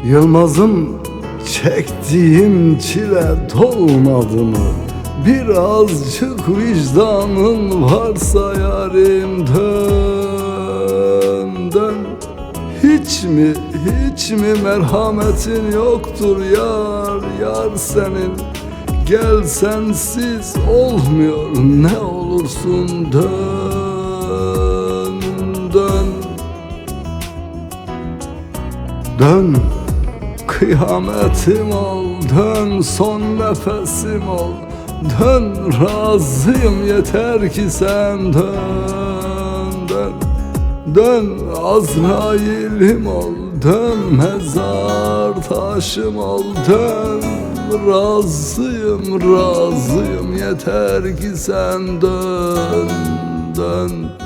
Yılmaz'ım, çektiğim çile dolmadı mı? Birazcık vicdanın varsa yarim, dön dön. Hiç mi merhametin yoktur yar, yar senin? Gel, sensiz olmuyor, ne olursun dön dön. Dön, kıyametim ol, dön, son nefesim ol. Dön, razıyım, yeter ki sen dön dön. Dön, Azrail'im ol, dön, mezar taşım ol, dön. Razıyım, yeter ki sen dön dön.